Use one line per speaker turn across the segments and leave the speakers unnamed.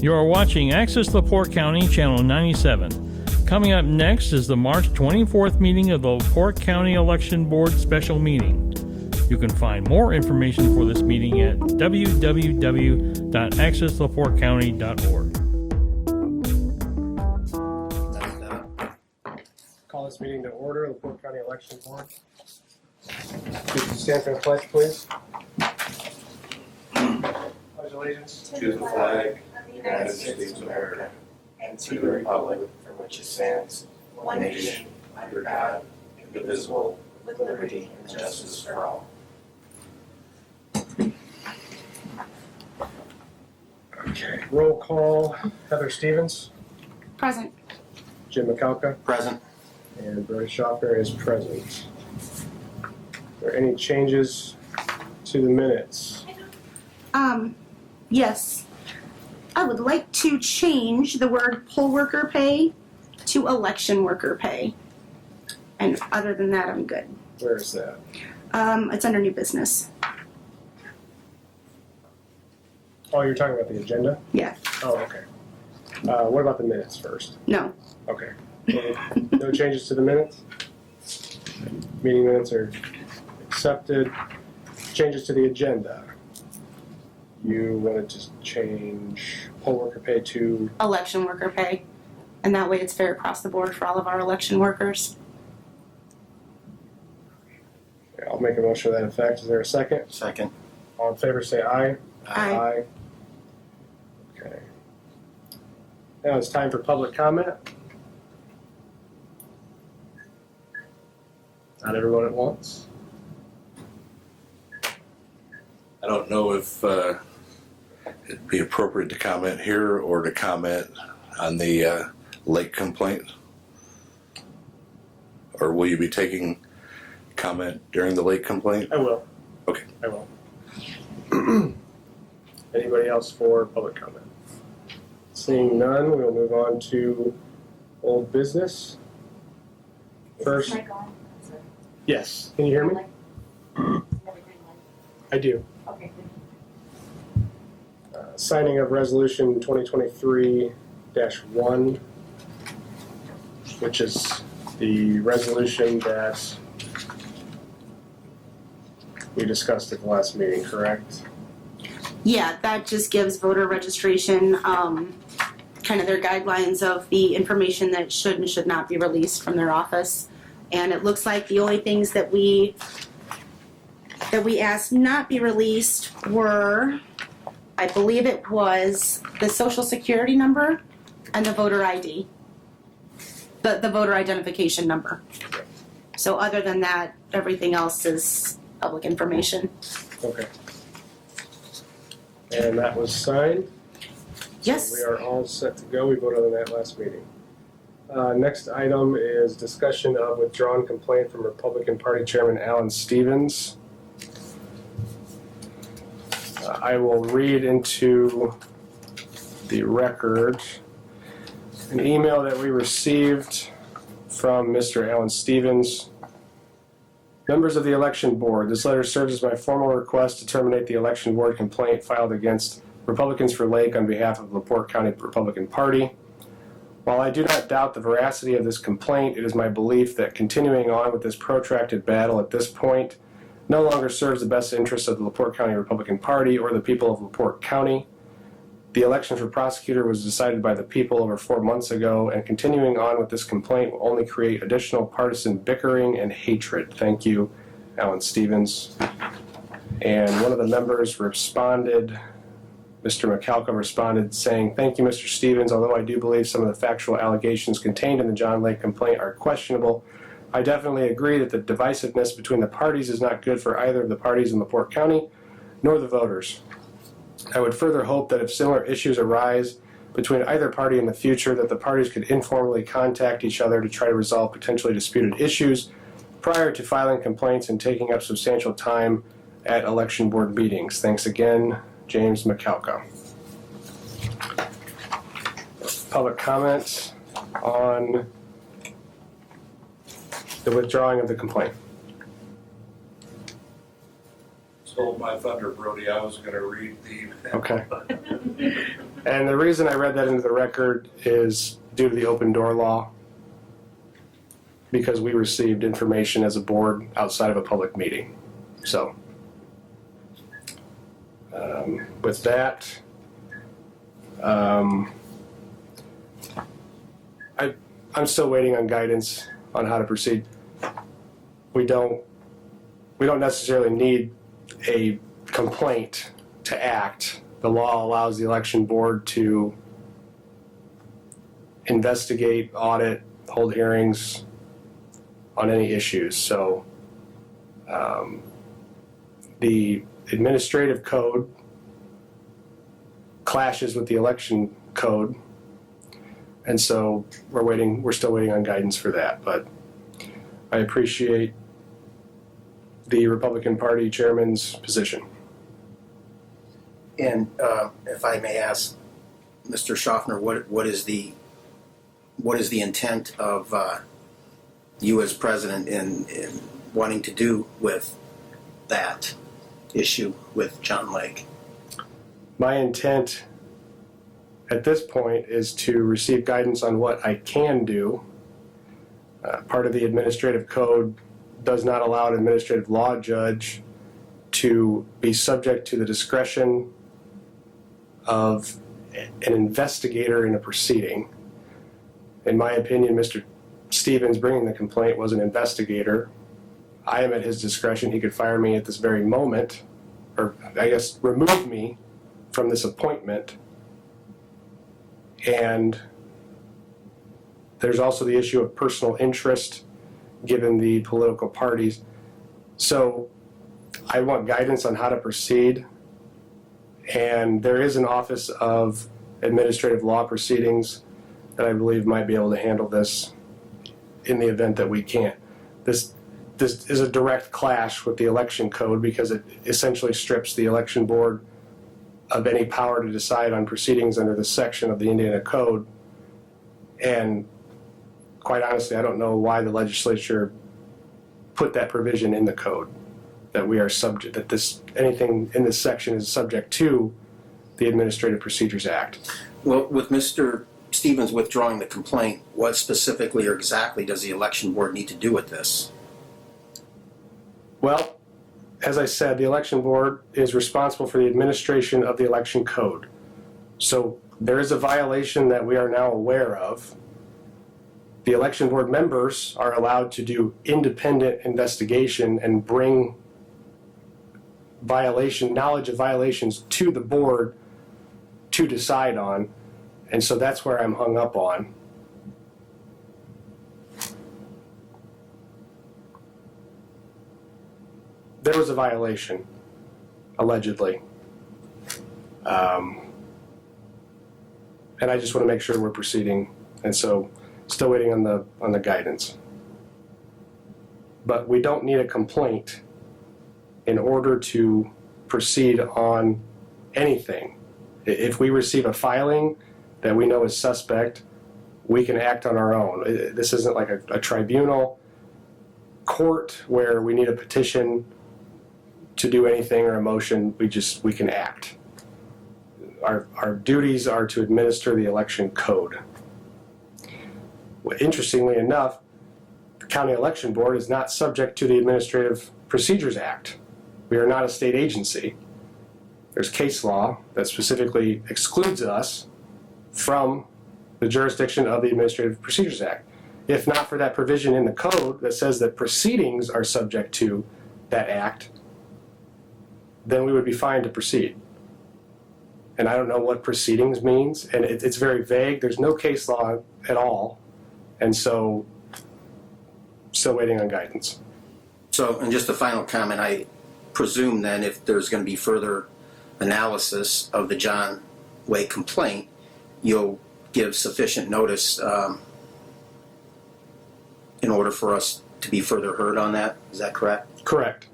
You are watching Access LaPorte County, Channel 97. Coming up next is the March 24th meeting of the LaPorte County Election Board Special Meeting. You can find more information for this meeting at www.accesslaportecounty.org.
Call this meeting to order, LaPorte County Election Board. Could you stand for the pledge, please? Pledge allegiance
to the flag of the United States of America and to the republic for which it stands, one nation, under God, indivisible, with liberty and justice for all.
Okay, roll call. Heather Stevens.
Present.
Jim McAlka.
Present.
And Brody Schaffner is present. Are there any changes to the minutes?
Yes. I would like to change the word poll worker pay to election worker pay. And other than that, I'm good.
Where is that?
It's under new business.
Oh, you're talking about the agenda?
Yeah.
Oh, okay. What about the minutes first?
No.
Okay. No changes to the minutes? Meeting minutes are accepted. Changes to the agenda. You wanted to change poll worker pay to...
Election worker pay. And that way it's fair across the board for all of our election workers.
Yeah, I'll make a motion to that effect. Is there a second?
Second.
All in favor say aye.
Aye.
Okay. Now it's time for public comment. Not everyone at once.
I don't know if it'd be appropriate to comment here or to comment on the lake complaint. Or will you be taking comment during the lake complaint?
I will.
Okay.
I will. Anybody else for public comment? Seeing none, we'll move on to old business. First, yes. Can you hear me? I do.
Okay.
Signing of resolution 2023-1, which is the resolution that we discussed at the last meeting, correct?
Yeah, that just gives voter registration kind of their guidelines of the information that should and should not be released from their office. And it looks like the only things that we asked not be released were, I believe it was the social security number and the voter ID. The voter identification number. So other than that, everything else is public information.
Okay. And that was signed?
Yes.
So we are all set to go. We voted on that last meeting. Next item is discussion of withdrawn complaint from Republican Party Chairman Alan Stevens. I will read into the record an email that we received from Mr. Alan Stevens. Members of the election board, this letter serves as my formal request to terminate the election board complaint filed against Republicans for Lake on behalf of LaPorte County Republican Party. While I do not doubt the veracity of this complaint, it is my belief that continuing on with this protracted battle at this point no longer serves the best interests of the LaPorte County Republican Party or the people of LaPorte County. The election for prosecutor was decided by the people over 4 months ago, and continuing on with this complaint will only create additional partisan bickering and hatred. Thank you, Alan Stevens. And one of the members responded, Mr. McAlka responded saying, "Thank you, Mr. Stevens. Although I do believe some of the factual allegations contained in the John Lake complaint are questionable, I definitely agree that the divisiveness between the parties is not good for either of the parties in LaPorte County, nor the voters. I would further hope that if similar issues arise between either party in the future, that the parties could informally contact each other to try to resolve potentially disputed issues prior to filing complaints and taking up substantial time at election board meetings. Thanks again, James McAlka." Public comment on the withdrawing of the complaint.
Stole my thunder, Brody. I was going to read the...
Okay. And the reason I read that into the record is due to the open door law, because we received information as a board outside of a public meeting. So, with that, I'm still waiting on guidance on how to proceed. We don't necessarily need a complaint to act. The law allows the election board to investigate, audit, hold hearings on any issues. So the administrative code clashes with the election code, and so we're still waiting on guidance for that. But I appreciate the Republican Party chairman's position.
And if I may ask, Mr. Schaffner, what is the intent of you as president in wanting to do with that issue with John Lake?
My intent at this point is to receive guidance on what I can do. Part of the administrative code does not allow an administrative law judge to be subject to the discretion of an investigator in a proceeding. In my opinion, Mr. Stevens bringing the complaint was an investigator. I am at his discretion. He could fire me at this very moment, or I guess remove me from this appointment. And there's also the issue of personal interest given the political parties. So I want guidance on how to proceed. And there is an Office of Administrative Law Proceedings that I believe might be able to handle this in the event that we can't. This is a direct clash with the election code because it essentially strips the election board of any power to decide on proceedings under this section of the Indiana Code. And quite honestly, I don't know why the legislature put that provision in the code, that we are subject, that anything in this section is subject to the Administrative Procedures Act.
Well, with Mr. Stevens withdrawing the complaint, what specifically or exactly does the election board need to do with this?
Well, as I said, the election board is responsible for the administration of the election code. So there is a violation that we are now aware of. The election board members are allowed to do independent investigation and bring knowledge of violations to the board to decide on. And so that's where I'm hung up on. There was a violation, allegedly. And I just want to make sure we're proceeding. And so still waiting on the guidance. But we don't need a complaint in order to proceed on anything. If we receive a filing that we know is suspect, we can act on our own. This isn't like a tribunal court where we need a petition to do anything or a motion. We can act. Our duties are to administer the election code. Well, interestingly enough, the county election board is not subject to the Administrative Procedures Act. We are not a state agency. There's case law that specifically excludes us from the jurisdiction of the Administrative Procedures Act. If not for that provision in the code that says that proceedings are subject to that act, then we would be fine to proceed. And I don't know what proceedings means, and it's very vague. There's no case law at all, and so still waiting on guidance.
So, and just a final comment, I presume then if there's going to be further analysis of the John Lake complaint, you'll give sufficient notice in order for us to be further heard on that. Is that correct?
Correct.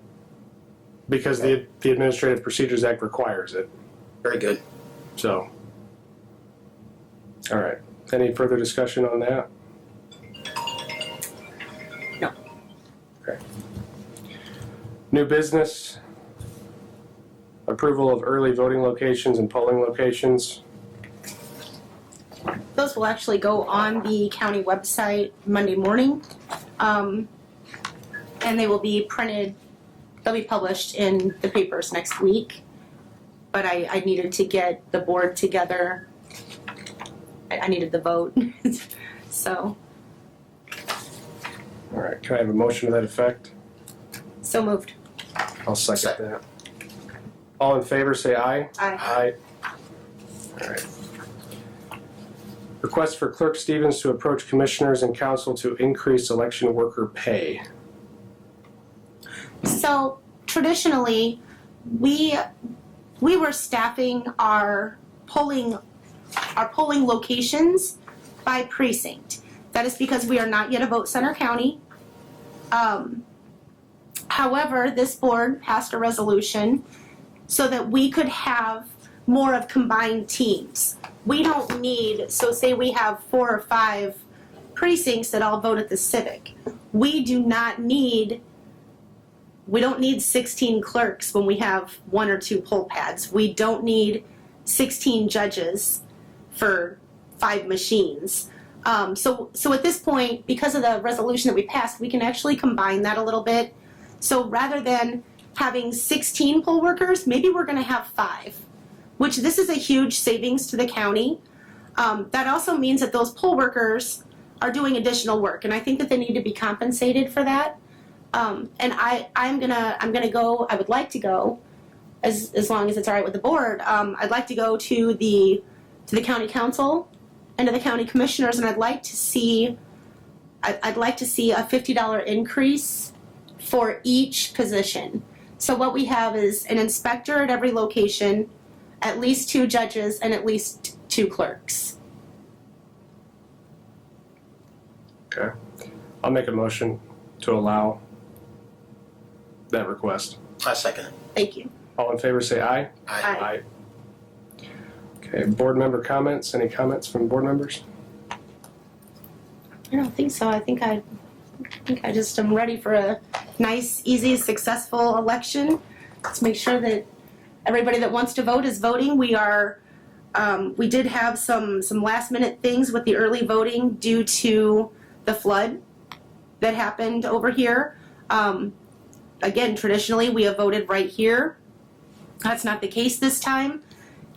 Because the Administrative Procedures Act requires it.
Very good.
So, all right. Any further discussion on that?
No.
Okay. New business. Approval of early voting locations and polling locations.
those will actually go on the county website Monday morning. And they will be printed, they'll be published in the papers next week. But I needed to get the board together. I needed the vote, so
All right, can I have a motion to that effect?
so moved.
I'll second that. All in favor, say aye.
Aye.
All right. Request for Clerk Stevens to approach commissioners and council to increase election worker pay.
So traditionally, we were staffing our polling locations by precinct. That is because we are not yet a vote center county. However, this board passed a resolution so that we could have more of combined teams. We don't need, so say we have 4 or 5 precincts that all vote at the civic. We don't need 16 clerks when we have 1 or 2 poll pads. We don't need 16 judges for 5 machines. So at this point, because of the resolution that we passed, we can actually combine that a little bit. So rather than having 16 poll workers, maybe we're going to have 5, which this is a huge savings to the county. That also means that those poll workers are doing additional work, and I think that they need to be compensated for that. And I'm gonna go. I would like to go, as long as it's all right with the board. I'd like to go to the county council and to the county commissioners, and I'd like to see a $50 increase for each position. So what we have is an inspector at every location, at least 2 judges, and at least 2 clerks.
Okay. I'll make a motion to allow that request.
I second it.
Thank you.
All in favor, say aye.
Aye.
Okay, board member comments. Any comments from board members?
I don't think so. I think I just am ready for a nice, easy, successful election. Let's make sure that everybody that wants to vote is voting. We did have some last minute things with the early voting due to the flood that happened over here. Again, traditionally we have voted right here. That's not the case this time.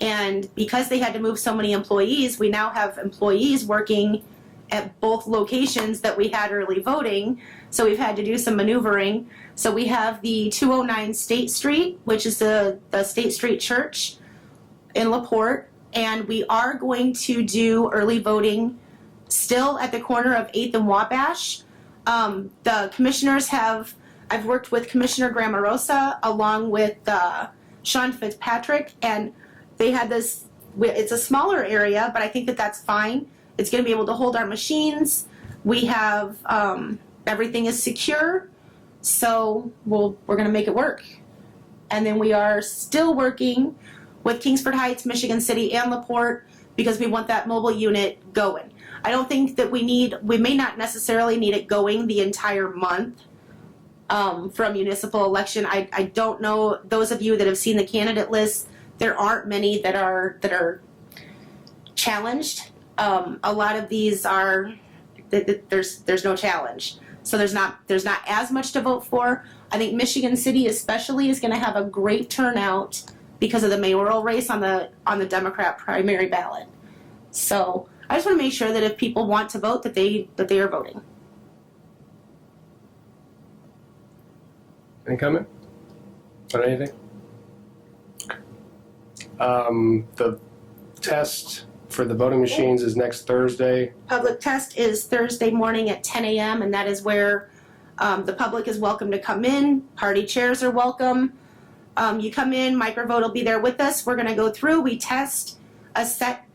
And because they had to move so many employees, we now have employees working at both locations that we had early voting. So we've had to do some maneuvering. So we have the 209 State Street, which is the State Street Church in LaPorte. And we are going to do early voting still at the corner of 8th and Wabash. The commissioners I've worked with Commissioner Grammarosa along with Sean Fitzpatrick, and they had this, it's a smaller area, but I think that that's fine. It's going to be able to hold our machines. We have, everything is secure, so we're going to make it work. And then we are still working with Kingsford Heights, Michigan City, and LaPorte because we want that mobile unit going. I don't think that we may not necessarily need it going the entire month for a municipal election. I don't know, those of you that have seen the candidate list, there aren't many that are challenged. A lot of these are, there's no challenge. So there's not as much to vote for. I think Michigan City especially is going to have a great turnout because of the mayoral race on the Democrat primary ballot. So I just want to make sure that if people want to vote, that they are voting.
Any comment on anything? The test for the voting machines is next Thursday.
Public test is Thursday morning at 10 a.m. and that is where the public is welcome to come in. Party chairs are welcome. You come in, Microvote will be there with us. We're going to go through. We test a set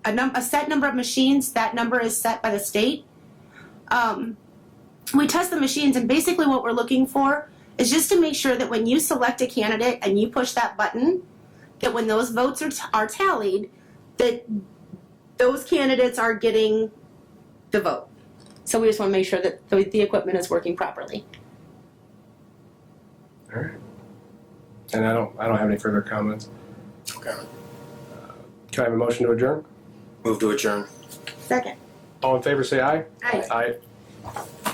number of machines. That number is set by the state. We test the machines, and basically what we're looking for is just to make sure that when you select a candidate and you push that button, that when those votes are tallied, that those candidates are getting the vote. So we just want to make sure that the equipment is working properly.
All right. And I don't have any further comments.
Okay.
Can I have a motion to adjourn?
Move to adjourn.
Second.
All in favor say aye.
Aye.
Aye.